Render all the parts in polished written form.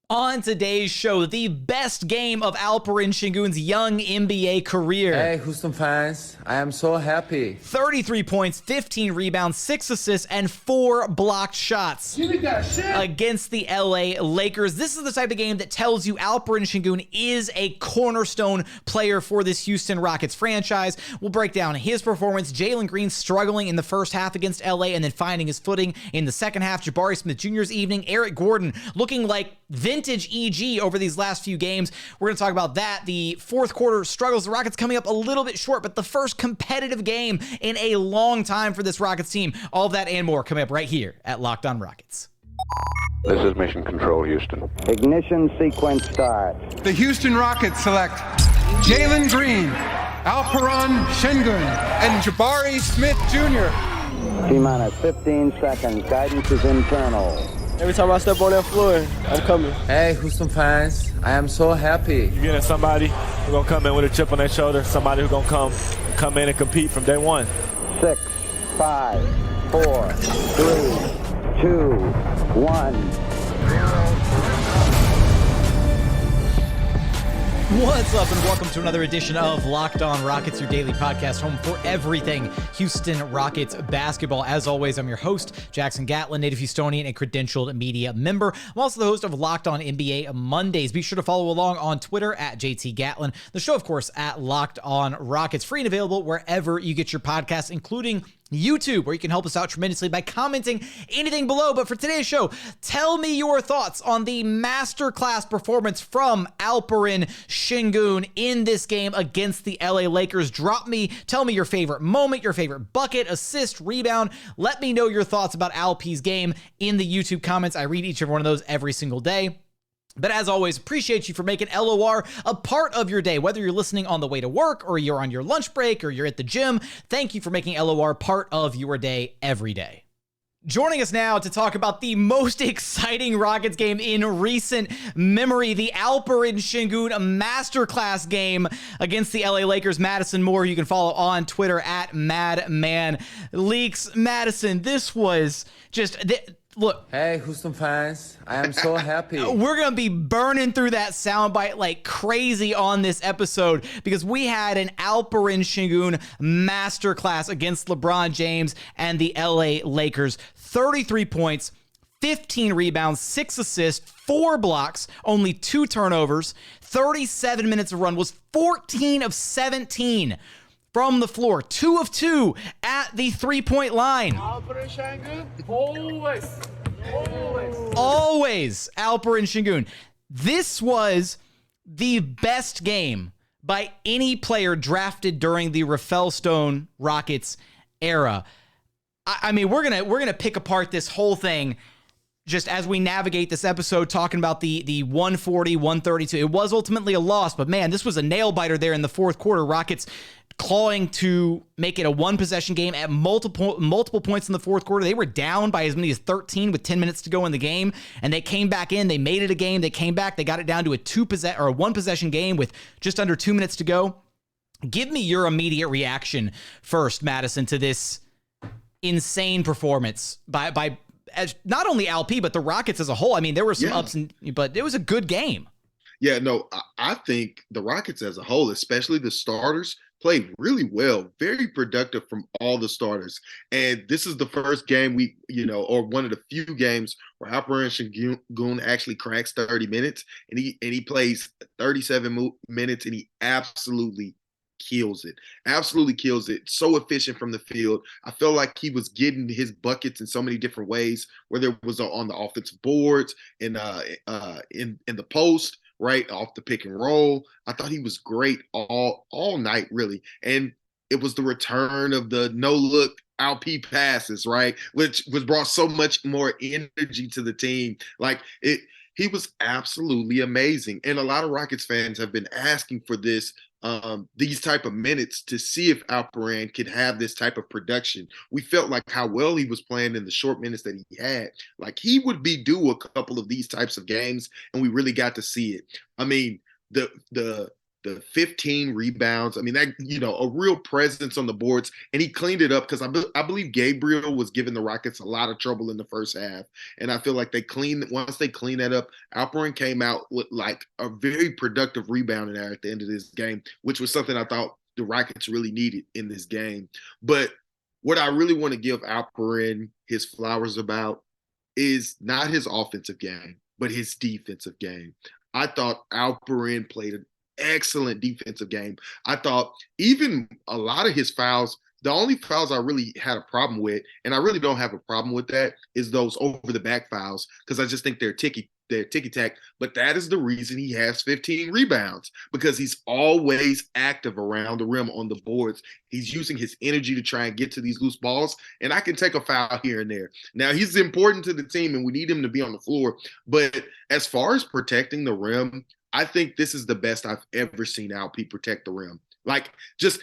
On today's show, the best game of Alperen Sengun's young NBA career. Hey, Houston fans, I am so happy. 33 points, 15 rebounds, 6 assists, and 4 blocked shots against the LA Lakers. This is the type of game that tells you Alperen Sengun is a cornerstone player for this Houston Rockets franchise. We'll break down his performance. Jalen Green struggling in the first half against LA and then finding his footing in the second half. Jabari Smith Jr.'s evening. Eric Gordon looking like vintage EG over these last few games. We're going to talk about that. The fourth quarter struggles. The Rockets coming up a little bit short, but the first competitive game in a long time for this Rockets team. All of that and more coming up right here at Locked On Rockets. This is Mission Control, Houston. Ignition sequence start. The Houston Rockets select Jalen Green, Alperen Sengun, and Jabari Smith Jr. T-minus 15 seconds. Guidance is internal. Every time I step on that floor, I'm coming. Hey, Houston fans, I am so happy. You're getting somebody who's going to come in with a chip on their shoulder, somebody who's going to come in and compete from day one. 6, 5, 4, 3, 2, 1. What's up, and welcome to another edition of Locked On Rockets, your daily podcast home for everything Houston Rockets basketball. As always, I'm your host, Jackson Gatlin, native Houstonian and credentialed media member. I'm also the host of Locked On NBA Mondays. Be sure to follow along on Twitter at JT Gatlin. The show, of course, at Locked On Rockets, free and available wherever you get your podcasts, including YouTube, where you can help us out tremendously by commenting anything below. But for today's show, tell me your thoughts on the masterclass performance from Alperen Sengun in this game against the LA Lakers. Tell me your favorite moment, your favorite bucket, assist, rebound. Let me know your thoughts about Alpi's game in the YouTube comments. I read each and one of those every single day. But as always, appreciate you for making LOR a part of your day. Whether you're listening on the way to work or you're on your lunch break or you're at the gym, thank you for making LOR part of your day every day. Joining us now to talk about the most exciting Rockets game in recent memory, the Alperen Sengun masterclass game against the LA Lakers, Madison Moore. You can follow on Twitter at MadmanLeaks. Madison, this was just... Look. Hey, Houston fans, I am so happy. We're going to be burning through that soundbite like crazy on this episode because we had an Alperen Sengun masterclass against LeBron James and the LA Lakers. 33 points, 15 rebounds, 6 assists, 4 blocks, only 2 turnovers, 37 minutes of run, was 14 of 17 from the floor, 2 of 2 at the three-point line. Always Alperen Sengun. This was the best game by any player drafted during the Rafael Stone Rockets era. I mean, we're gonna pick apart this whole thing just as we navigate this episode, talking about the 140, 132. It was ultimately a loss, but man, this was a nail-biter there in the fourth quarter. Rockets clawing to make it a one-possession game at multiple points in the fourth quarter. They were down by as many as 13 with 10 minutes to go in the game, and they came back in. They made it a game. They came back. They got it down to a one-possession game with just under 2 minutes to go. Give me your immediate reaction first, Madison, to this insane performance by as not only Alpi, but the Rockets as a whole. I mean, there were some ups, but it was a good game. Yeah, no, I think the Rockets as a whole, especially the starters, played really well, very productive from all the starters. And this is the first game or one of the few games where Alperen Sengun actually cracks 30 minutes, and he plays 37 minutes, and he absolutely kills it. Absolutely kills it. So efficient from the field. I feel like he was getting his buckets in so many different ways, whether it was on the offensive boards and in the post, right off the pick and roll. I thought he was great all night, really. And it was the return of the no-look Alpi passes, right, which brought so much more energy to the team. He was absolutely amazing. And a lot of Rockets fans have been asking for this, these type of minutes to see if Alperen could have this type of production. We felt like how well he was playing in the short minutes that he had. Like, he would be due a couple of these types of games, and we really got to see it. I mean, the the 15 rebounds. I mean, that, a real presence on the boards, and he cleaned it up because I believe Gabriel was giving the Rockets a lot of trouble in the first half. And I feel like once they cleaned that up, Alperen came out with like a very productive rebounding there at the end of this game, which was something I thought the Rockets really needed in this game. But what I really want to give Alperen his flowers about is not his offensive game, but his defensive game. I thought Alperen played an excellent defensive game. I thought even a lot of his fouls, the only fouls I really had a problem with, and I really don't have a problem with that, is those over the back fouls, because I just think they're ticky-tack. But that is the reason he has 15 rebounds, because he's always active around the rim on the boards. He's using his energy to try and get to these loose balls, and I can take a foul here and there. Now, he's important to the team, and we need him to be on the floor. But as far as protecting the rim, I think this is the best I've ever seen Alpi protect the rim. Like, just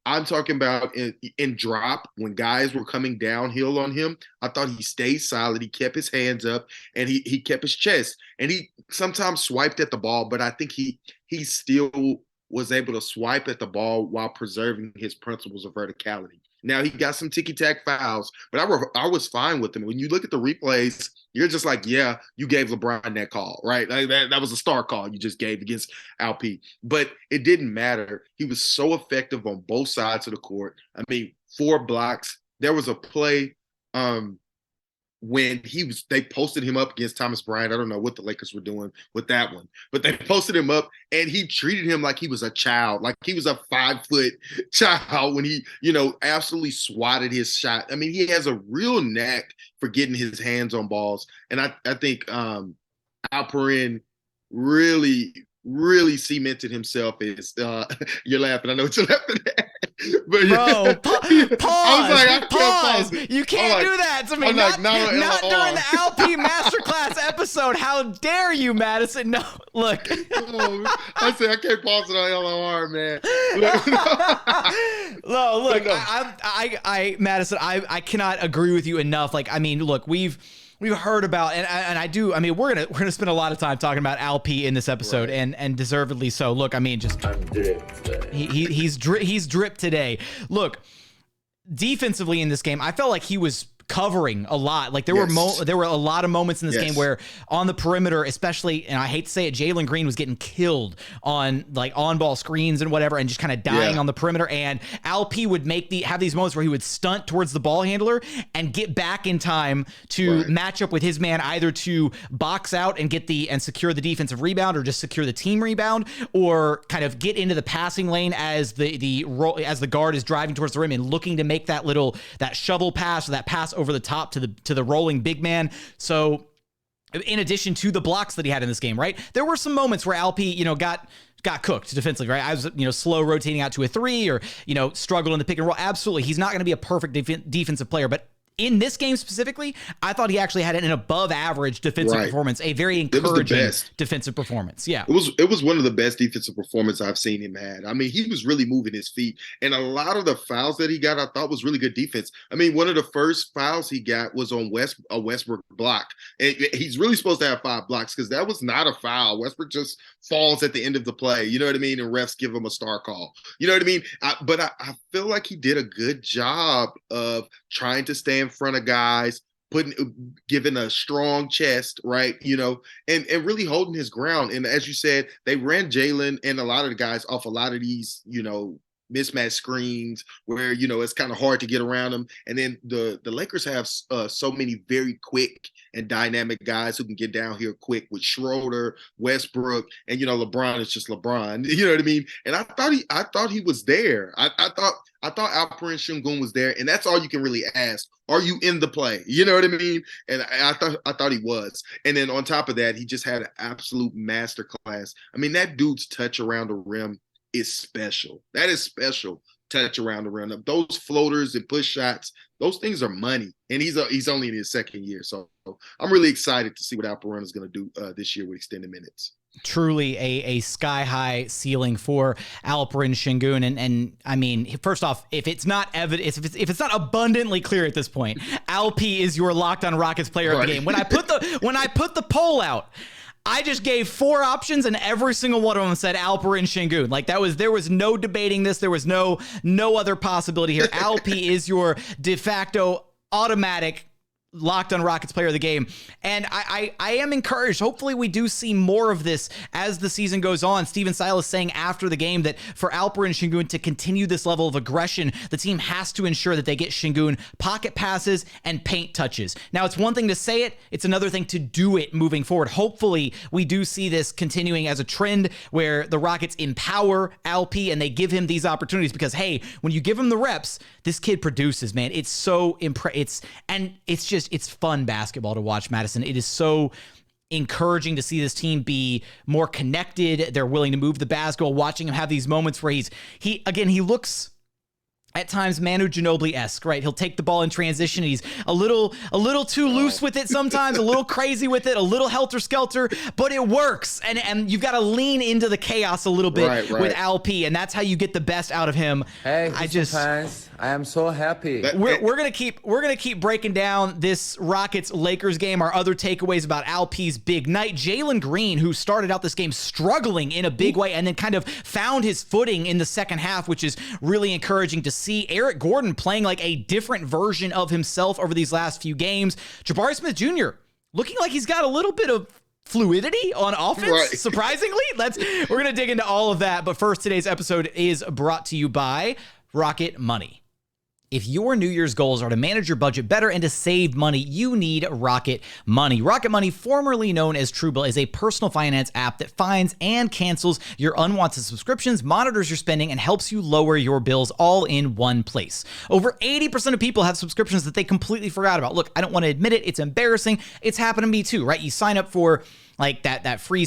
I'm talking about in drop, when guys were coming downhill on him, I thought he stayed solid. He kept his hands up, and he kept his chest. And he sometimes swiped at the ball, but I think he still was able to swipe at the ball while preserving his principles of verticality. Now, he got some ticky-tack fouls, but I was fine with them. When you look at the replays, you're just like, yeah, you gave LeBron that call, right? Like that was a star call you just gave against Alpi. But it didn't matter. He was so effective on both sides of the court. I mean, 4 blocks. There was a play when they posted him up against Thomas Bryant. I don't know what the Lakers were doing with that one, but they posted him up and he treated him like he was a child, like he was a 5-foot child when he, absolutely swatted his shot. I mean, he has a real knack for getting his hands on balls. And I think Alperen really cemented himself as you're laughing. I know what you're laughing at. But bro, pause. Pause. You can't do that to me. Not during the Alpi Masterclass episode. How dare you, Madison? No, look. I said I can't pause it on LOR, man. No, look. I Madison, I cannot agree with you enough. Like, I mean, look, we've heard about, and I do. I mean, we're gonna spend a lot of time talking about Alpi in this episode, right. and deservedly so. Look, I mean, just he's dripped today. Look, defensively in this game, I felt like he was covering a lot. Like there were a lot of moments in this game where on the perimeter, especially, and I hate to say it, Jalen Green was getting killed on like on ball screens and whatever, and just kind of dying on the perimeter. And Alpi would have these moments where he would stunt towards the ball handler and get back in time to match up with his man, either to box out and secure the defensive rebound, or just secure the team rebound, or kind of get into the passing lane as the guard is driving towards the rim and looking to make that shovel pass, or that pass over the top to the rolling big man. So in addition to the blocks that he had in this game, right, there were some moments where Alpi, got cooked defensively, right? I was, slow rotating out to a 3, or, struggled in the pick and roll. Absolutely. He's not going to be a perfect defensive player, but in this game specifically, I thought he actually had an above average defensive performance, a very encouraging defensive performance. Yeah. It was one of the best defensive performances I've seen him had. I mean, he was really moving his feet, and a lot of the fouls that he got, I thought was really good defense. I mean, one of the first fouls he got was on a Westbrook block. And he's really supposed to have 5 blocks, because that was not a foul. Westbrook just falls at the end of the play. You know what I mean? And refs give him a star call. You know what I mean? But I feel like he did a good job of trying to stay in front of guys, giving a strong chest, right? And really holding his ground. And as you said, they ran Jalen and a lot of the guys off a lot of these, mismatch screens where, it's kind of hard to get around them. And then the Lakers have so many very quick and dynamic guys who can get down here quick, with Schroeder, Westbrook, and, LeBron is just LeBron. You know what I mean? And I thought he was there. I thought Alperen Sengun was there, and that's all you can really ask. Are you in the play? You know what I mean? And I thought he was. And then on top of that, he just had an absolute masterclass. I mean, that dude's touch around the rim is special. That is special touch around the rim. Those floaters and push shots, those things are money. And he's only in his second year. So I'm really excited to see what Alperen is going to do this year with extended minutes. Truly a sky-high ceiling for Alperen Sengun. And I mean, first off, if it's not evident, if it's not abundantly clear at this point, Alpi is your Locked On Rockets player of the game. When I put the poll out, I just gave 4 options and every single one of them said Alperen Sengun. Like there was no debating this. There was no other possibility here. Alpi is your de facto automatic Locked on Rockets player of the game. And I am encouraged. Hopefully we do see more of this as the season goes on. Steven Silas saying after the game that for Alperen Sengun to continue this level of aggression, the team has to ensure that they get Sengun pocket passes and paint touches. Now, it's one thing to say it. It's another thing to do it moving forward. Hopefully we do see this continuing as a trend where the Rockets empower Alpi and they give him these opportunities because, hey, when you give him the reps, this kid produces, man. It's so it's fun basketball to watch, Madison. It is so encouraging to see this team be more connected. They're willing to move the basketball, watching him have these moments where he looks at times Manu Ginobili-esque, right? He'll take the ball in transition. He's a little too loose with it sometimes, a little crazy with it, a little helter-skelter, but it works. And you've got to lean into the chaos a little bit with Alpi, and that's how you get the best out of him. Hey, fans, I am so happy. We're gonna keep breaking down this Rockets Lakers game. Our other takeaways about Alpi's big night. Jalen Green, who started out this game struggling in a big way, and then kind of found his footing in the second half, which is really encouraging to see. Eric Gordon playing like a different version of himself over these last few games. Jabari Smith Jr. looking like he's got a little bit of fluidity on offense, surprisingly. We're going to dig into all of that. But first, today's episode is brought to you by Rocket Money. If your New Year's goals are to manage your budget better and to save money, you need Rocket Money. Rocket Money, formerly known as Truebill, is a personal finance app that finds and cancels your unwanted subscriptions, monitors your spending, and helps you lower your bills all in one place. Over 80% of people have subscriptions that they completely forgot about. Look, I don't want to admit it. It's embarrassing. It's happened to me too, right? You sign up for like that free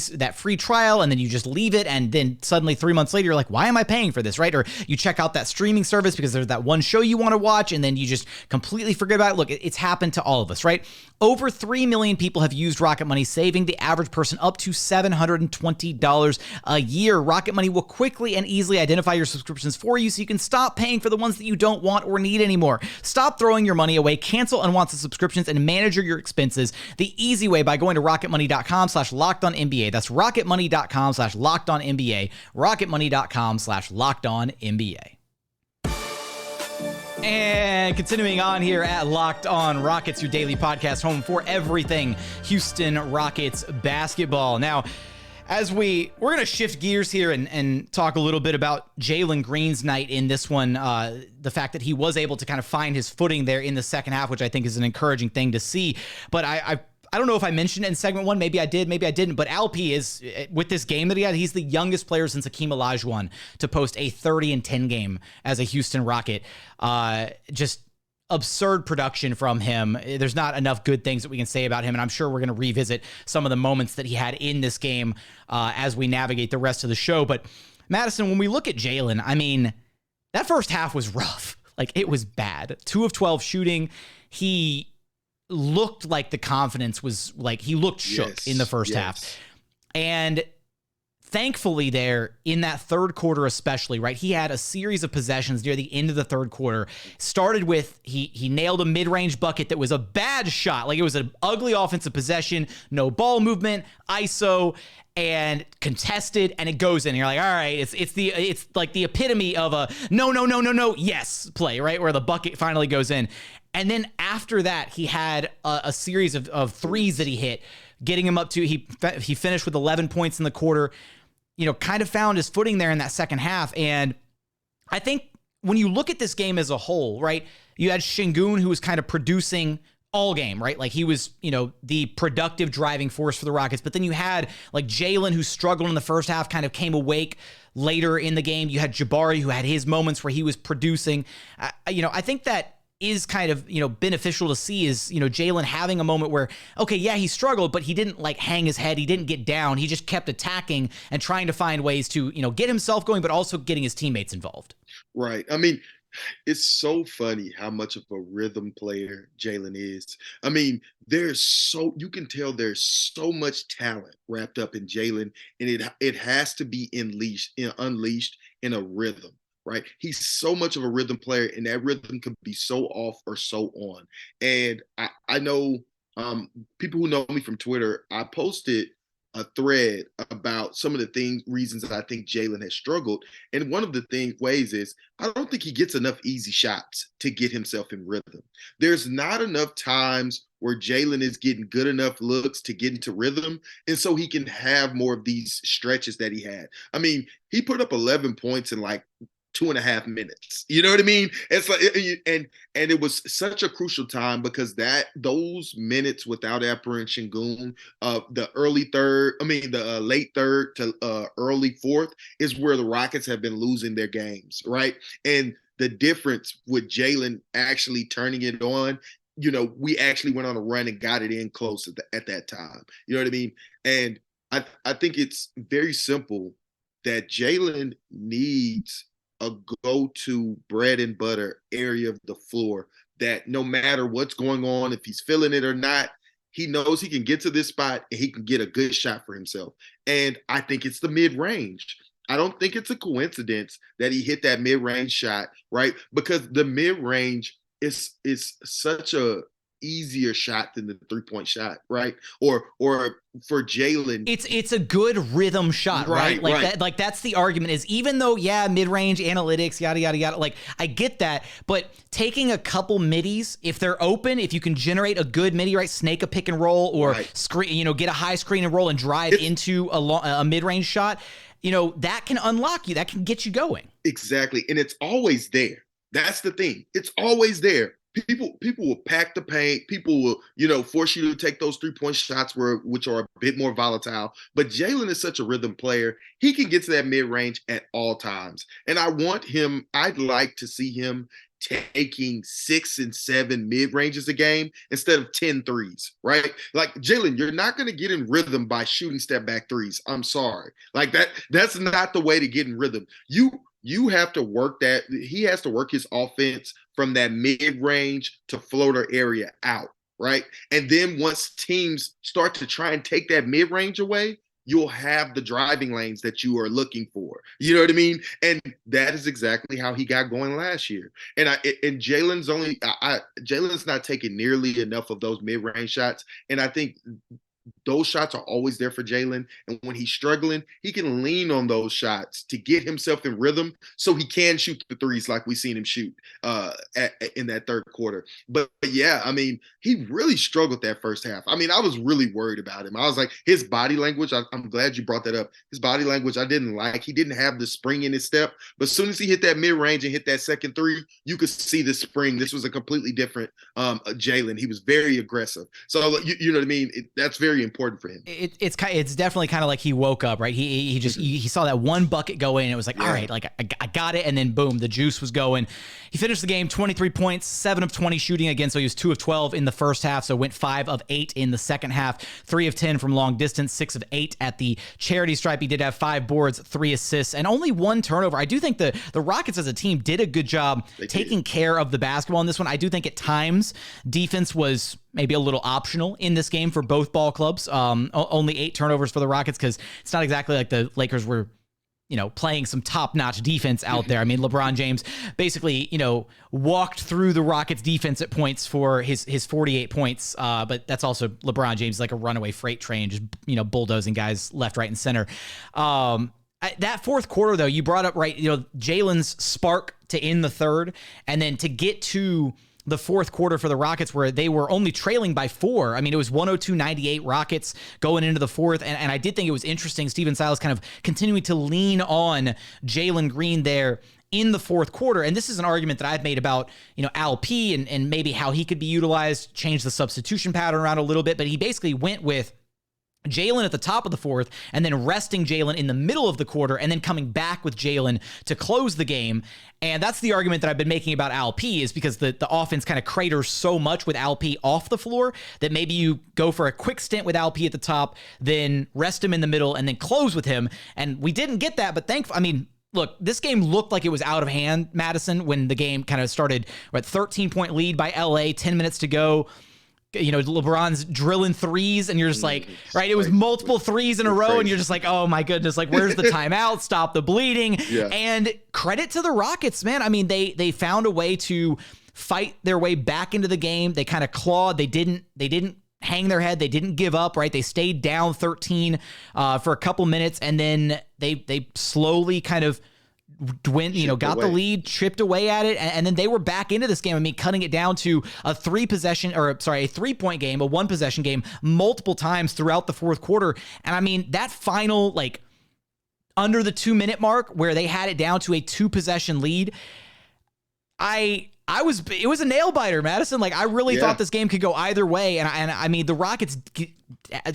trial, and then you just leave it, and then suddenly 3 months later you're like, why am I paying for this, right? Or you check out that streaming service because there's that one show you want to watch, and then you just completely forget about it. Look, it's happened to all of us, right? Over 3 million people have used Rocket Money, saving the average person up to $720 a year. Rocket Money will quickly and easily identify your subscriptions for you so you can stop paying for the ones that you don't want or need anymore. Stop throwing your money away, cancel unwanted subscriptions, and manage your expenses the easy way by going to rocketmoney.com/LockedOnNBA. That's rocketmoney.com/LockedOnNBA. rocketmoney.com/LockedOnNBA. And continuing on here at Locked On Rockets, your daily podcast home for everything Houston Rockets basketball. Now, as we're going to shift gears here and talk a little bit about Jalen Green's night in this one, the fact that he was able to kind of find his footing there in the second half, which I think is an encouraging thing to see. But I don't know if I mentioned it in segment 1. Maybe I did, maybe I didn't. But Alpi is, with this game that he had, he's the youngest player since Hakeem Olajuwon to post a 30-10 game as a Houston Rocket. Just absurd production from him. There's not enough good things that we can say about him, and I'm sure we're going to revisit some of the moments that he had in this game as we navigate the rest of the show. But Madison, when we look at Jalen, I mean, that first half was rough. Like, it was bad. 2 of 12 shooting. He looked like the confidence was like, he looked shook in the first half. And thankfully there in that third quarter, especially, right? He had a series of possessions near the end of the third quarter. Started with, he nailed a mid-range bucket that was a bad shot. Like, it was an ugly offensive possession, no ball movement, ISO, and contested, and it goes in. You're like, all right, it's like the epitome of a no, yes play, right? Where the bucket finally goes in. And then after that, he had a series of threes that he hit, getting him up to, he finished with 11 points in the quarter, kind of found his footing there in that second half. And I think when you look at this game as a whole, right, you had Sengun, who was kind of producing all game, right? Like, he was, the productive driving force for the Rockets. But then you had like Jalen, who struggled in the first half, kind of came awake later in the game. You had Jabari, who had his moments where he was producing. I think that is kind of, beneficial to see is, Jalen having a moment where, okay, yeah, he struggled, but he didn't like hang his head. He didn't get down. He just kept attacking and trying to find ways to, get himself going, but also getting his teammates involved. Right. I mean, it's so funny how much of a rhythm player Jalen is. I mean, you can tell there's so much talent wrapped up in Jalen, and it has to be unleashed in a rhythm. Right. He's so much of a rhythm player, and that rhythm can be so off or so on. And I know people who know me from Twitter, I posted a thread about some of the reasons that I think Jalen has struggled. And one of the ways is I don't think he gets enough easy shots to get himself in rhythm. There's not enough times where Jalen is getting good enough looks to get into rhythm, and so he can have more of these stretches that he had. I mean, he put up 11 points in like 2.5 minutes. You know what I mean? It's like, and it was such a crucial time because those minutes without Alperen Sengun, the late third to early fourth is where the Rockets have been losing their games, right? And the difference with Jalen actually turning it on, we actually went on a run and got it in close at that time. You know what I mean? And I think it's very simple that Jalen needs a go-to bread and butter area of the floor that no matter what's going on, if he's feeling it or not, he knows he can get to this spot and he can get a good shot for himself. And I think it's the mid-range. I don't think it's a coincidence that he hit that mid-range shot, right? Because the mid-range is such a easier shot than the three-point shot, right? Or for Jalen, it's a good rhythm shot, right? Like that's the argument is even though mid-range analytics, yada yada yada, like I get that, but taking a couple middies, if they're open, if you can generate a good midi, right, snake a pick and roll or screen, get a high screen and roll and drive into a mid-range shot, that can unlock you, that can get you going. Exactly, and it's always there. That's the thing. It's always there. People will pack the paint. People will, force you to take those 3-point shots which are a bit more volatile. But Jalen is such a rhythm player. He can get to that mid-range at all times. And I'd like to see him taking 6 and 7 mid-ranges a game instead of 10 threes, right? Like, Jalen, you're not going to get in rhythm by shooting step-back threes. I'm sorry. Like, that's not the way to get in rhythm. You have to work that. He has to work his offense from that mid-range to floater area out, right? And then once teams start to try and take that mid-range away, you'll have the driving lanes that you are looking for. You know what I mean? And that is exactly how he got going last year. And Jalen's not taking nearly enough of those mid-range shots. And I think those shots are always there for Jalen. And when he's struggling, he can lean on those shots to get himself in rhythm so he can shoot the threes like we've seen him shoot in that third quarter. But yeah, I mean, he really struggled that first half. I mean, I was really worried about him. I was like, his body language, I'm glad you brought that up. His body language, I didn't like. He didn't have the spring in his step. But as soon as he hit that mid-range and hit that second three, you could see the spring. This was a completely different Jalen. He was very aggressive. So, you know what I mean? That's very important for him. It's definitely kind of like he woke up, right? He saw that one bucket go in and it was like, all right, like I got it. And then boom, the juice was going. He finished the game 23 points, 7 of 20 shooting again. So he was 2 of 12 in the first half. So went 5 of 8 in the second half, 3 of 10 from long distance, 6 of 8 at the charity stripe. He did have 5 boards, 3 assists, and only 1 turnover. I do think the Rockets as a team did a good job taking care of the basketball in this one. I do think at times defense was maybe a little optional in this game for both ball clubs. Only 8 turnovers for the Rockets because it's not exactly like the Lakers were, playing some top-notch defense out there. I mean, LeBron James basically, walked through the Rockets defense at points for his 48 points. But that's also LeBron James, like a runaway freight train, just, bulldozing guys left, right, and center. That fourth quarter, though, you brought up, right, Jalen's spark to end the third, and then to get to the fourth quarter for the Rockets where they were only trailing by 4. I mean, it was 102-98 Rockets going into the fourth. And I did think it was interesting. Stephen Silas kind of continuing to lean on Jalen Green there in the fourth quarter. And this is an argument that I've made about, Alpi and maybe how he could be utilized, change the substitution pattern around a little bit. But he basically went with Jalen at the top of the fourth and then resting Jalen in the middle of the quarter and then coming back with Jalen to close the game. And that's the argument that I've been making about Alpi is because the offense kind of craters so much with Alpi off the floor that maybe you go for a quick stint with Alpi at the top, then rest him in the middle and then close with him. And we didn't get that, but look, this game looked like it was out of hand, Madison, when the game kind of started. We're at 13-point lead by LA, 10 minutes to go. LeBron's drilling threes and you're just like, right, it was multiple threes in a row and you're just like, oh my goodness, like where's the timeout? Stop the bleeding. Yeah. And credit to the Rockets, man. I mean, they found a way to fight their way back into the game. They kind of clawed. They didn't hang their head. They didn't give up, right? They stayed down 13 for a couple minutes, and then they slowly kind of got the lead, chipped away at it, and then they were back into this game. I mean, cutting it down to a 3-point game, a 1-possession game multiple times throughout the fourth quarter. And I mean, that final, like, under the 2-minute mark where they had it down to a 2-possession lead, it was a nail biter, Madison. Like, I really thought this game could go either way. And I mean, the Rockets,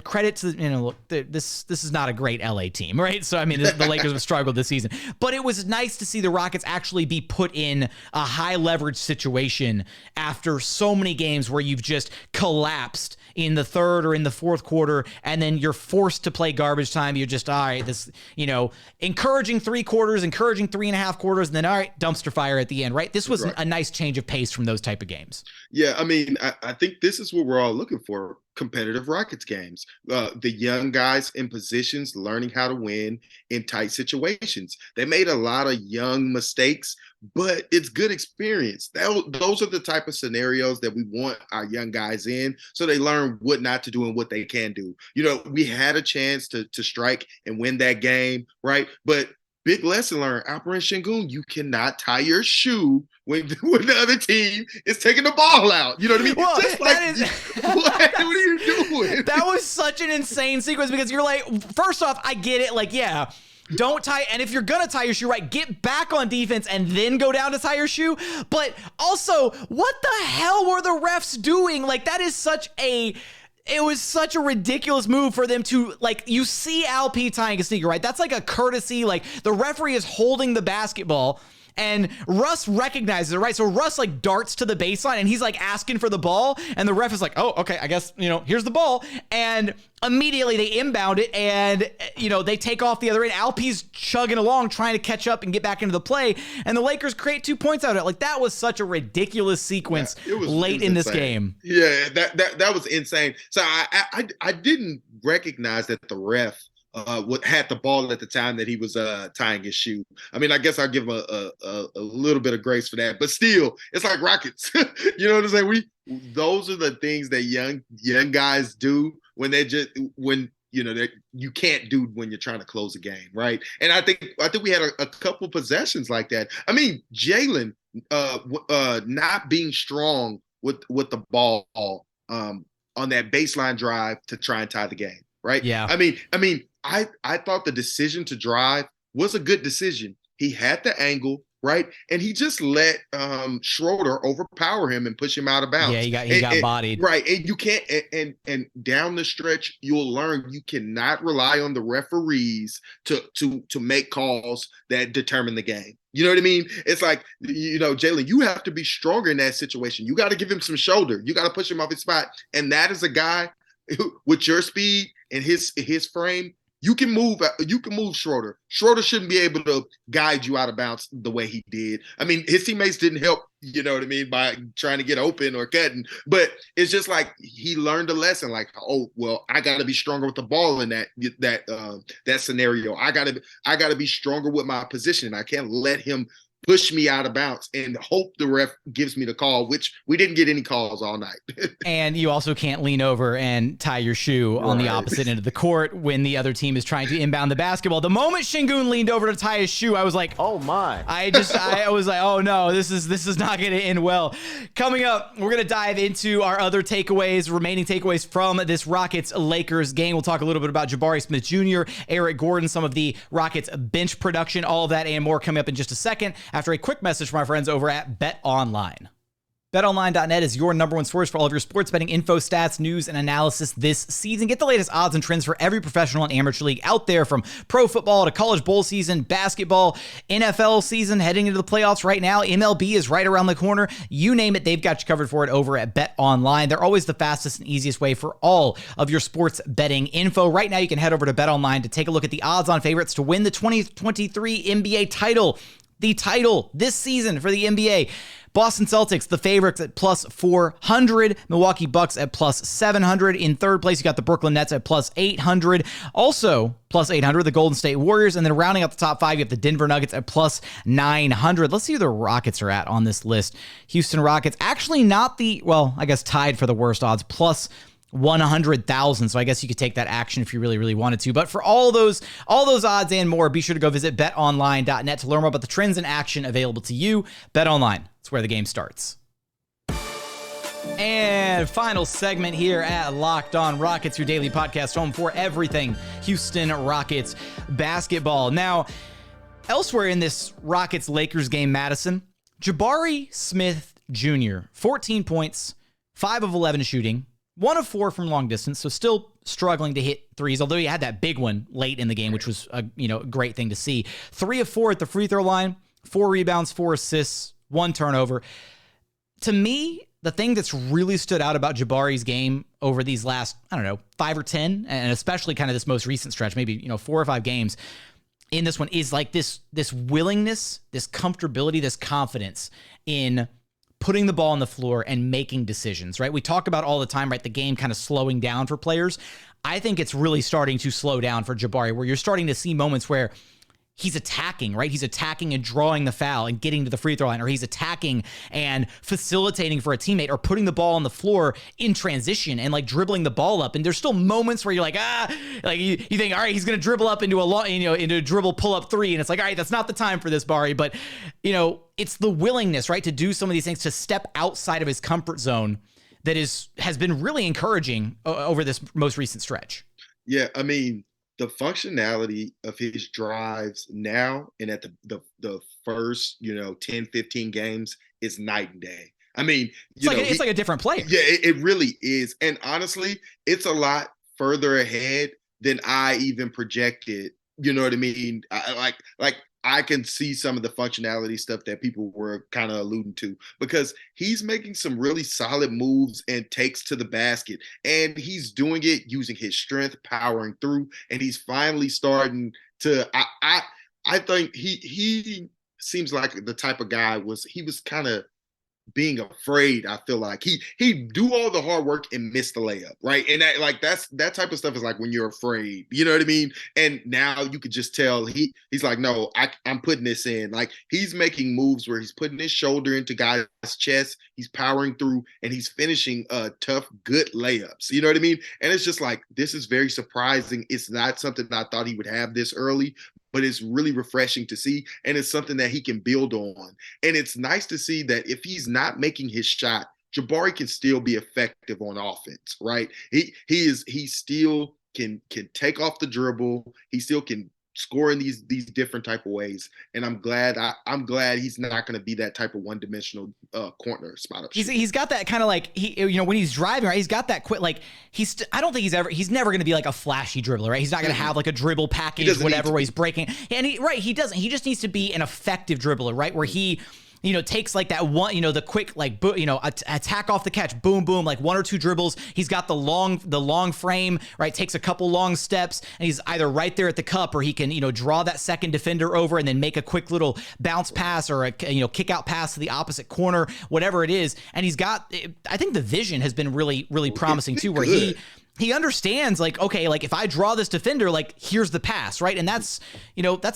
credit to, look, this is not a great LA team, right? So, I mean, the Lakers have struggled this season, but it was nice to see the Rockets actually be put in a high leverage situation after so many games where you've just collapsed in the third or in the fourth quarter, and then you're forced to play garbage time. You're just, all right, this, encouraging 3 quarters, encouraging 3.5 quarters, and then, all right, dumpster fire at the end, right? This was a nice change of pace from those type of games. Yeah, I mean, I think this is what we're all looking for. Competitive Rockets games, the young guys in positions learning how to win in tight situations. They made a lot of young mistakes, but it's good experience. Those are the type of scenarios that we want our young guys in, so they learn what not to do and what they can do. We had a chance to strike and win that game, right? But big lesson learned, Alperen Sengun, you cannot tie your shoe when the other team is taking the ball out. You know what I mean? Well, just like, what are you doing? That was such an insane sequence because you're like, first off, I get it. Like, yeah, don't tie. And if you're going to tie your shoe, right, get back on defense and then go down to tie your shoe. But also, what the hell were the refs doing? Like, that is it was such a ridiculous move for them to, like, you see Alpi tying a sneaker, right? That's like a courtesy, like, the referee is holding the basketball, and Russ recognizes it, right? So Russ, like, darts to the baseline, and he's, like, asking for the ball, and the ref is like, oh, okay, I guess, here's the ball, and immediately they inbound it, and, they take off the other end. Alpi's chugging along, trying to catch up and get back into the play, and the Lakers create 2 points out of it. Like, that was such a ridiculous sequence late in this game. Yeah, that was insane. So I didn't recognize that the ref had the ball at the time that he was tying his shoe. I mean, I guess I'll give him a little bit of grace for that, but still, it's like Rockets. You know what I'm saying? Those are the things that young guys do when that you can't do when you're trying to close a game, right? And I think we had a couple possessions like that. I mean, Jalen not being strong with the ball on that baseline drive to try and tie the game, right? Yeah. I mean, I thought the decision to drive was a good decision. He had the angle, right? And he just let Schroeder overpower him and push him out of bounds. Yeah, he got bodied. Right. And you can't, and down the stretch, you'll learn you cannot rely on the referees to make calls that determine the game. You know what I mean? It's like, Jalen, you have to be stronger in that situation. You got to give him some shoulder. You got to push him off his spot. And that is a guy with your speed and his frame. You can move Schroeder. Schroeder shouldn't be able to guide you out of bounds the way he did. I mean, his teammates didn't help, you know what I mean, by trying to get open or cutting. But it's just like he learned a lesson, like, oh, well, I got to be stronger with the ball in that scenario. I got to be stronger with my position. I can't let him push me out of bounds and hope the ref gives me the call, which we didn't get any calls all night. And you also can't lean over and tie your shoe on the opposite end of the court when the other team is trying to inbound the basketball. The moment Sengun leaned over to tie his shoe, I was like, oh my. I was like, oh no, this is not going to end well. Coming up, we're going to dive into our other remaining takeaways from this Rockets-Lakers game. We'll talk a little bit about Jabari Smith Jr., Eric Gordon, some of the Rockets bench production, all of that and more coming up in just a second, after a quick message from our friends over at BetOnline. BetOnline.net is your number one source for all of your sports betting info, stats, news, and analysis this season. Get the latest odds and trends for every professional and amateur league out there, from pro football to college bowl season, basketball, NFL season, heading into the playoffs right now. MLB is right around the corner. You name it, they've got you covered for it over at BetOnline. They're always the fastest and easiest way for all of your sports betting info. Right now, you can head over to BetOnline to take a look at the odds-on favorites to win the 2023 NBA title. The title this season for the NBA. Boston Celtics, the favorites at plus 400. Milwaukee Bucks at plus 700. In third place, you got the Brooklyn Nets at plus 800. Also, plus 800, the Golden State Warriors. And then rounding out the top 5, you have the Denver Nuggets at plus 900. Let's see who the Rockets are at on this list. Houston Rockets, actually not I guess tied for the worst odds, plus 100,000. So I guess you could take that action if you really, really wanted to. But for all those odds and more, be sure to go visit betonline.net to learn more about the trends and action available to you. BetOnline, it's where the game starts. And final segment here at Locked On Rockets, your daily podcast home for everything Houston Rockets basketball. Now, elsewhere in this Rockets-Lakers game, Madison, Jabari Smith Jr., 14 points, 5 of 11 shooting, 1 of 4 from long distance, so still struggling to hit threes, although he had that big one late in the game, which was a great thing to see. 3 of 4 at the free throw line, 4 rebounds, 4 assists, 1 turnover. To me, the thing that's really stood out about Jabari's game over these last, 5 or 10, and especially kind of this most recent stretch, maybe 4 or 5 games in this one, is like this willingness, this comfortability, this confidence in putting the ball on the floor and making decisions, right? We talk about all the time, right? The game kind of slowing down for players. I think it's really starting to slow down for Jabari, where you're starting to see moments where he's attacking, right? He's attacking and drawing the foul and getting to the free throw line, or he's attacking and facilitating for a teammate, or putting the ball on the floor in transition and like dribbling the ball up. And there's still moments where you're like, you think, all right, he's going to dribble up into into a dribble pull up 3. And it's like, all right, that's not the time for this, Bari. But, it's the willingness, right, to do some of these things, to step outside of his comfort zone that has been really encouraging over this most recent stretch. Yeah. I mean, the functionality of his drives now and at the first, 10, 15 games is night and day. I mean, it's like a different player. Yeah, it really is. And honestly, it's a lot further ahead than I even projected. You know what I mean? I can see some of the functionality stuff that people were kind of alluding to, because he's making some really solid moves and takes to the basket, and he's doing it using his strength, powering through, and he's finally starting to, I think he seems like the type of guy he was kind of being afraid. I feel like he do all the hard work and miss the layup, right? And that type of stuff is like when you're afraid, you know what I mean? And now you could just tell he's like, no, I'm putting this in. Like, he's making moves where he's putting his shoulder into guys' chest, he's powering through, and he's finishing tough, good layups. You know what I mean? And it's just like, this is very surprising. It's not something I thought he would have this early, but it's really refreshing to see, and it's something that he can build on. And it's nice to see that if he's not making his shot, Jabari can still be effective on offense, right? He still can take off the dribble. He still can score in these different type of ways. And I'm glad he's not going to be that type of one-dimensional corner spot up. He's got that kind of like, when he's driving, right, he's got that quick, like, I don't think he's never going to be like a flashy dribbler, right? He's not going to have like a dribble package, whatever, where he's breaking. And he doesn't. He just needs to be an effective dribbler, right? Where he takes like that one, the quick, like, attack off the catch, boom, boom, like 1 or 2 dribbles. He's got the long frame, right? Takes a couple long steps, and he's either right there at the cup, or he can, draw that second defender over and then make a quick little bounce pass or a, kick out pass to the opposite corner, whatever it is. And I think the vision has been really, really promising too, where he understands, like, okay, like, if I draw this defender, like, here's the pass, right? And that's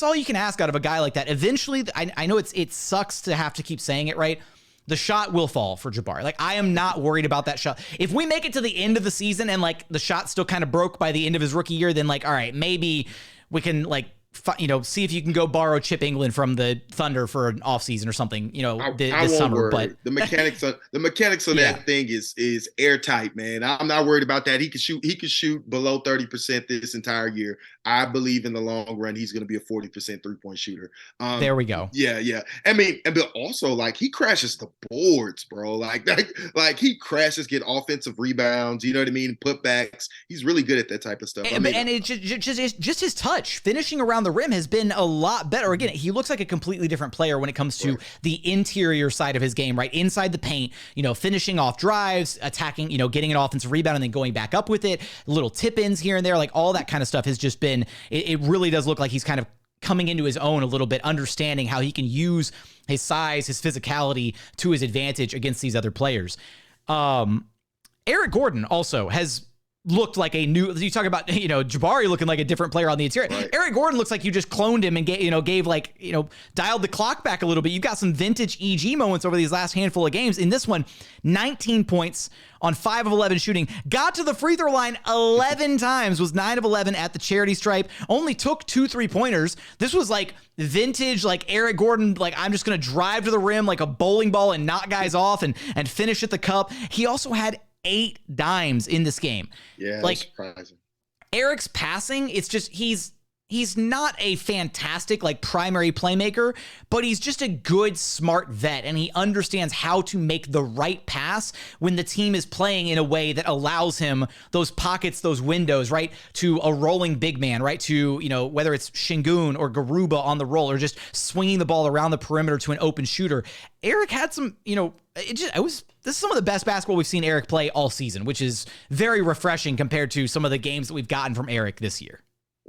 all you can ask out of a guy like that. Eventually, I know it sucks to have to keep saying it, right? The shot will fall for Jabari. Like, I am not worried about that shot. If we make it to the end of the season and, like, the shot still kind of broke by the end of his rookie year, then, like, all right, maybe we can, like, see if you can go borrow Chip England from the Thunder for an offseason or something, this summer. But the mechanics of that thing is airtight, man. I'm not worried about that. He could shoot below 30% this entire year. I believe in the long run he's going to be a 40% 3-point shooter. There we go. Yeah. I mean, but also, like, he crashes the boards, bro. Like he crashes, get offensive rebounds. You know what I mean? Putbacks. He's really good at that type of stuff. And it's just his touch, finishing around the rim has been a lot better. Again, he looks like a completely different player when it comes to the interior side of his game, right? Inside the paint, finishing off drives, attacking, getting an offensive rebound and then going back up with it, little tip-ins here and there, like all that kind of stuff has just been, it really does look like he's kind of coming into his own a little bit, understanding how he can use his size, his physicality to his advantage against these other players. Eric Gordon also has looked like you talk about, Jabari looking like a different player on the interior. Right. Eric Gordon looks like you just cloned him and dialed the clock back a little bit. You've got some vintage EG moments over these last handful of games. In this one, 19 points on 5 of 11 shooting, got to the free throw line 11 times, was 9 of 11 at the charity stripe, only took 2 3-pointers. This was like vintage, like Eric Gordon, like I'm just going to drive to the rim like a bowling ball and knock guys off and finish at the cup. He also had 8 dimes in this game. Yeah, like surprising. Eric's passing, it's just he's not a fantastic like primary playmaker, but he's just a good, smart vet, and he understands how to make the right pass when the team is playing in a way that allows him those pockets, those windows, right, to a rolling big man, right, to, whether it's Sengun or Garuba on the roll or just swinging the ball around the perimeter to an open shooter. Eric had some, this is some of the best basketball we've seen Eric play all season, which is very refreshing compared to some of the games that we've gotten from Eric this year.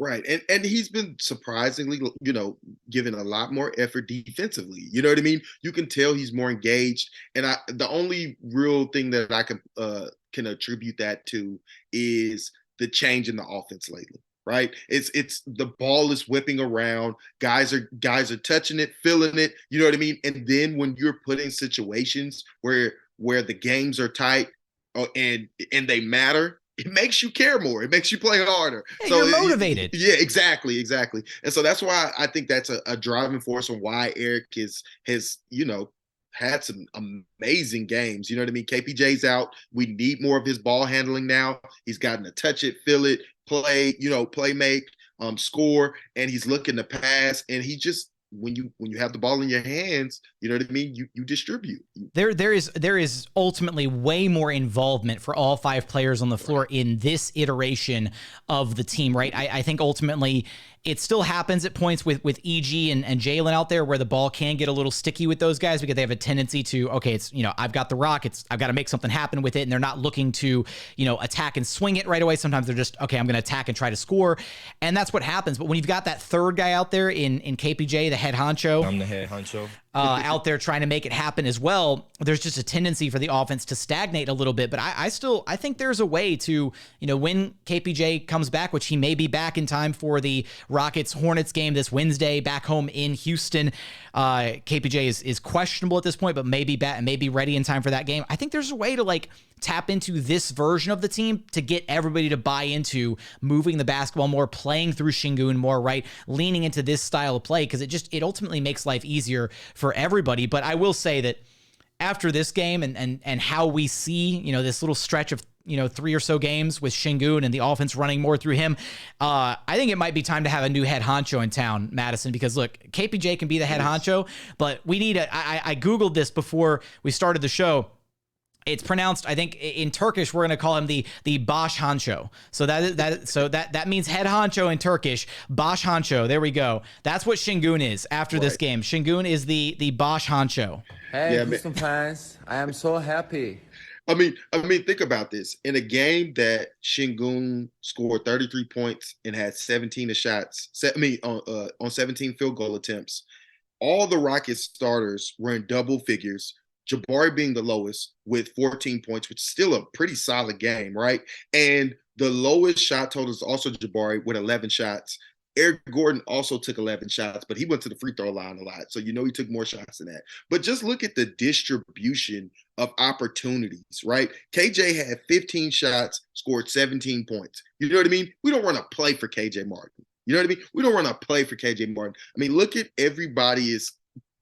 Right. And he's been surprisingly, given a lot more effort defensively. You know what I mean? You can tell he's more engaged. And the only real thing that I can attribute that to is the change in the offense lately. Right. It's the ball is whipping around. Guys are touching it, feeling it. You know what I mean? And then when you're put in situations where the games are tight and they matter, it makes you care more. It makes you play harder. Yeah, so you're motivated. Yeah, exactly. And so that's why I think that's a driving force on why Eric has had some amazing games. You know what I mean? KPJ's out. We need more of his ball handling now. He's gotten to touch it, feel it, play make, score, and he's looking to pass. And he just, when you have the ball in your hands, you know what I mean? You distribute. There is ultimately way more involvement for all 5 players on the floor in this iteration of the team, right? I think ultimately it still happens at points with EG and Jalen out there where the ball can get a little sticky with those guys because they have a tendency to, okay, it's, I've got the rock, I've got to make something happen with it, and they're not looking to, attack and swing it right away. Sometimes they're just, okay, I'm going to attack and try to score, and that's what happens. But when you've got that third guy out there in KPJ, the head honcho, I'm the head honcho. Out there trying to make it happen as well, there's just a tendency for the offense to stagnate a little bit. But I think there's a way to, when KPJ comes back, which he may be back in time for the Rockets-Hornets game this Wednesday back home in Houston. KPJ is questionable at this point, but maybe back and maybe ready in time for that game. I think there's a way to tap into this version of the team to get everybody to buy into moving the basketball more, playing through Sengun more, right? Leaning into this style of play because it ultimately makes life easier for everybody. But I will say that after this game and how we see, this little stretch of 3 or so games with Sengun and the offense running more through him, I think it might be time to have a new head honcho in town, Madison, because look, KPJ can be the head honcho, but we need I Googled this before we started the show. It's pronounced, I think in Turkish, we're going to call him the Baş honcho. So that means head honcho in Turkish. Baş honcho. There we go. That's what Sengun is after this game. Sengun is the Baş honcho. Hey, Houston fans, I am so happy. I mean, think about this. In a game that Sengun scored 33 points and had 17 shots, on 17 field goal attempts, all the Rockets starters were in double figures. Jabari being the lowest with 14 points, which is still a pretty solid game, right? And the lowest shot total is also Jabari with 11 shots. Eric Gordon also took 11 shots, but he went to the free throw line a lot. So he took more shots than that. But just look at the distribution of opportunities, right? KJ had 15 shots, scored 17 points. You know what I mean? We don't run a play for KJ Martin. You know what I mean? We don't run a play for KJ Martin. I mean, look at everybody is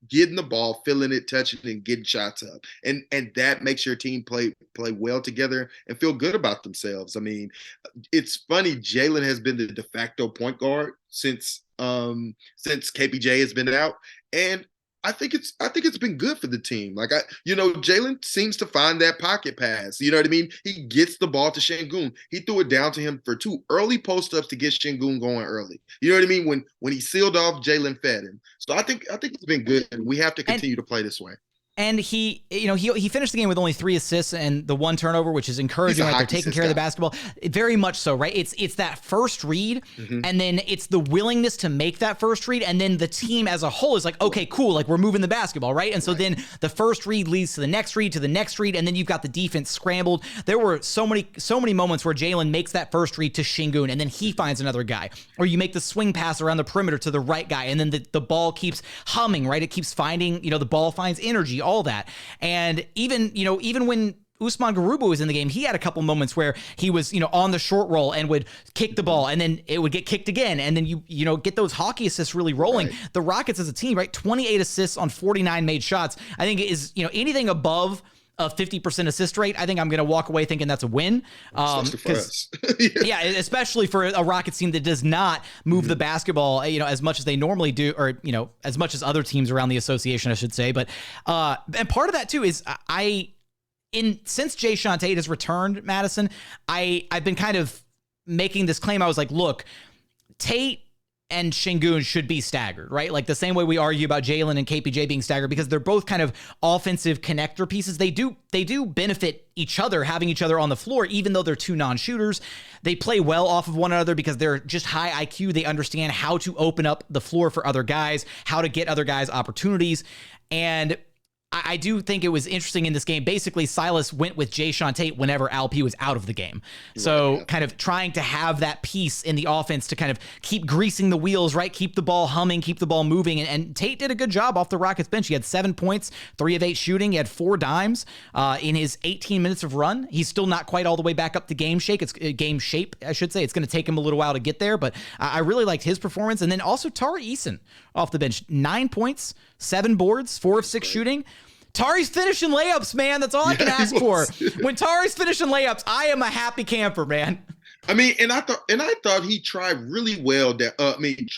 getting the ball, feeling it, touching it, and getting shots up. And that makes your team play well together and feel good about themselves. I mean, it's funny, Jalen has been the de facto point guard since KPJ has been out. And I think it's been good for the team. Jalen seems to find that pocket pass. You know what I mean? He gets the ball to Sengun. He threw it down to him for 2 early post-ups to get Sengun going early. You know what I mean? When he sealed off, Jalen fed him. So I think it's been good, and we have to continue to play this way. And he finished the game with only 3 assists and the 1 turnover, which is encouraging. Right? They're taking care of the basketball. Very much so, right? It's that first read, and then it's the willingness to make that first read, and then the team as a whole is like, okay, cool, like we're moving the basketball, right? And so then the first read leads to the next read, and then you've got the defense scrambled. There were so many moments where Jalen makes that first read to Sengun, and then he finds another guy. Or you make the swing pass around the perimeter to the right guy, and then the ball keeps humming, right? It keeps finding, the ball finds energy, all that. And even when Usman Garuba was in the game, he had a couple moments where he was, on the short roll and would kick the ball, and then it would get kicked again, and then you get those hockey assists really rolling. Right. The Rockets as a team, right, 28 assists on 49 made shots, I think is, anything above a 50% assist rate, I think I'm going to walk away thinking that's a win. Especially for a Rockets team that does not move the basketball, as much as they normally do, or, as much as other teams around the association, I should say. But, and part of that too is since Jae'Sean Tate has returned, Madison, I've been kind of making this claim. I was like, look, Tate and Sengun should be staggered, right? Like the same way we argue about Jalen and KPJ being staggered, because they're both kind of offensive connector pieces. They do benefit each other, having each other on the floor, even though they're 2 non-shooters. They play well off of one another because they're just high IQ. They understand how to open up the floor for other guys, how to get other guys opportunities. And I do think it was interesting in this game. Basically, Silas went with Jae'Sean Tate whenever Alpi was out of the game. So kind of trying to have that piece in the offense to kind of keep greasing the wheels, right? Keep the ball humming, keep the ball moving. And Tate did a good job off the Rockets bench. He had 7 points, 3 of 8 shooting. He had 4 dimes in his 18 minutes of run. He's still not quite all the way back up to game shape. I should say. It's going to take him a little while to get there, but I really liked his performance. And then also Tari Eason off the bench, 9 points, 7 boards, 4 of 6 shooting. Tari's finishing layups, man. That's all I can ask for. When Tari's finishing layups, I am a happy camper, man. I mean, and I thought he tried really well.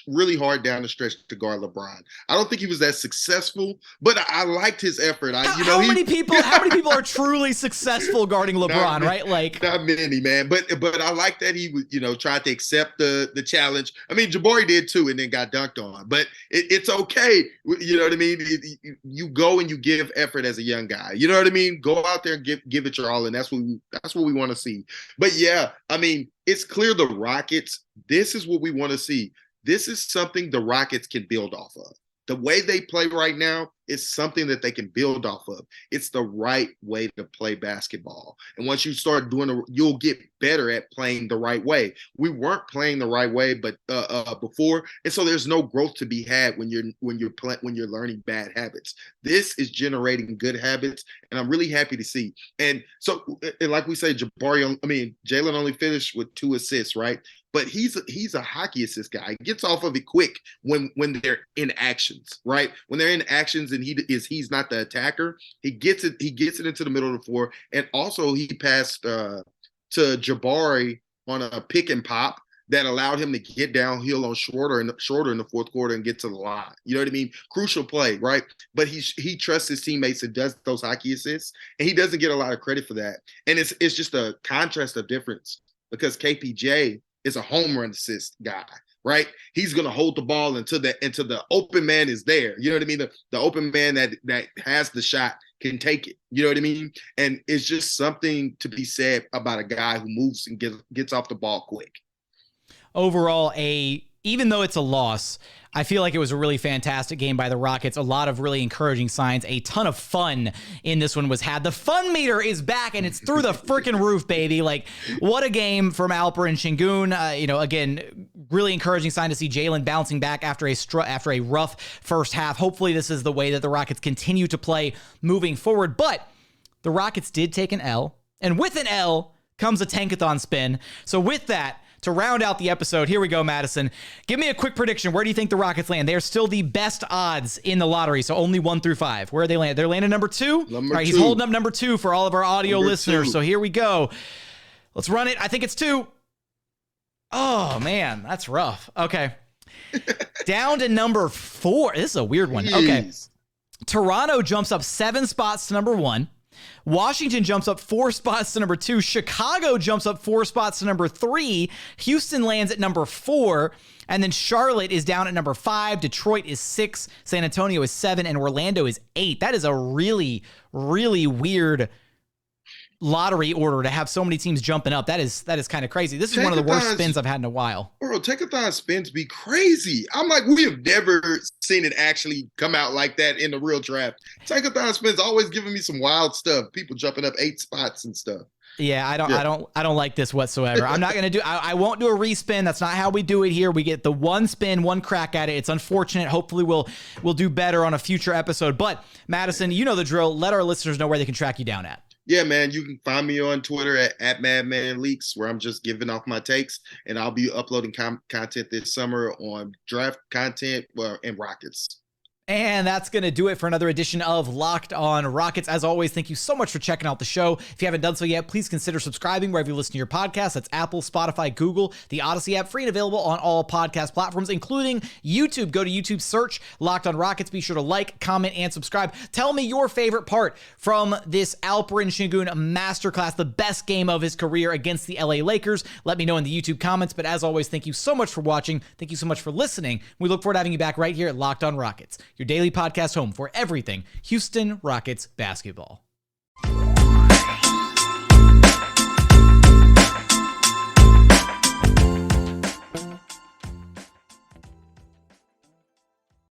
Really hard down the stretch to guard LeBron. I don't think he was that successful, but I liked his effort. How many people are truly successful guarding LeBron, right? Like not many, man. But I like that he was, tried to accept the challenge. I mean, Jabari did too, and then got dunked on. But it's okay. You know what I mean? You go and you give effort as a young guy. You know what I mean? Go out there and give it your all, and that's what we want to see. But yeah, I mean, it's clear the Rockets, this is what we want to see. This is something the Rockets can build off of. The way they play right now is something that they can build off of. It's the right way to play basketball. And once you start doing you'll get better at playing the right way. We weren't playing the right way but before, and so there's no growth to be had when you're learning bad habits. This is generating good habits, and I'm really happy to see. And so, and like we say, Jalen only finished with 2 assists, right? But he's a hockey assist guy. He gets off of it quick when they're in actions, right? When they're in actions and he's not the attacker, he gets it into the middle of the floor. And also he passed to Jabari on a pick and pop that allowed him to get downhill on shorter in the fourth quarter and get to the line. You know what I mean? Crucial play, right? But he trusts his teammates and does those hockey assists, and he doesn't get a lot of credit for that. And it's just a contrast of difference because KPJ is a home run assist guy, right? He's going to hold the ball until the open man is there. You know what I mean? The open man that has the shot can take it. You know what I mean? And it's just something to be said about a guy who moves and gets off the ball quick. Overall, even though it's a loss, I feel like it was a really fantastic game by the Rockets. A lot of really encouraging signs. A ton of fun in this one was had. The fun meter is back, and it's through the freaking roof, baby. Like, what a game from Alperen Sengun. Again, really encouraging sign to see Jalen bouncing back after a rough first half. Hopefully, this is the way that the Rockets continue to play moving forward. But the Rockets did take an L, and with an L comes a tankathon spin. So with that, to round out the episode, here we go, Madison. Give me a quick prediction. Where do you think the Rockets land? They're still the best odds in the lottery, so only 1 through 5. Where are they land? They're landing number 2? All right, he's holding up number 2 for all of our audio listeners, so here we go. Let's run it. I think it's 2. Oh, man, that's rough. Okay. Down to number 4. This is a weird one. Okay. Toronto jumps up 7 spots to number 1. Washington jumps up 4 spots to number 2. Chicago jumps up 4 spots to number 3. Houston lands at number 4. And then Charlotte is down at number 5. Detroit is 6. San Antonio is 7. And Orlando is 8. That is a really, really weird lottery order to have so many teams jumping up. That is kind of crazy. This is one of the worst spins I've had in a while. Bro, Take-a-thon spins be crazy. I'm like, we have never seen it actually come out like that in the real draft. Take-a-thon spins always giving me some wild stuff. People jumping up 8 spots and stuff. Yeah, I don't like this whatsoever. I'm not gonna do. I won't do a respin. That's not how we do it here. We get the one spin, one crack at it. It's unfortunate. Hopefully, we'll do better on a future episode. But Madison, you know the drill. Let our listeners know where they can track you down at. Yeah, man, you can find me on Twitter at MadmanLeaks, where I'm just giving off my takes, and I'll be uploading content this summer on draft content and Rockets. And that's going to do it for another edition of Locked On Rockets. As always, thank you so much for checking out the show. If you haven't done so yet, please consider subscribing wherever you listen to your podcasts. That's Apple, Spotify, Google, the Odyssey app, free and available on all podcast platforms, including YouTube. Go to YouTube, search Locked On Rockets. Be sure to like, comment, and subscribe. Tell me your favorite part from this Alperen Sengun masterclass, the best game of his career against the LA Lakers. Let me know in the YouTube comments. But as always, thank you so much for watching. Thank you so much for listening. We look forward to having you back right here at Locked On Rockets, your daily podcast home for everything Houston Rockets basketball.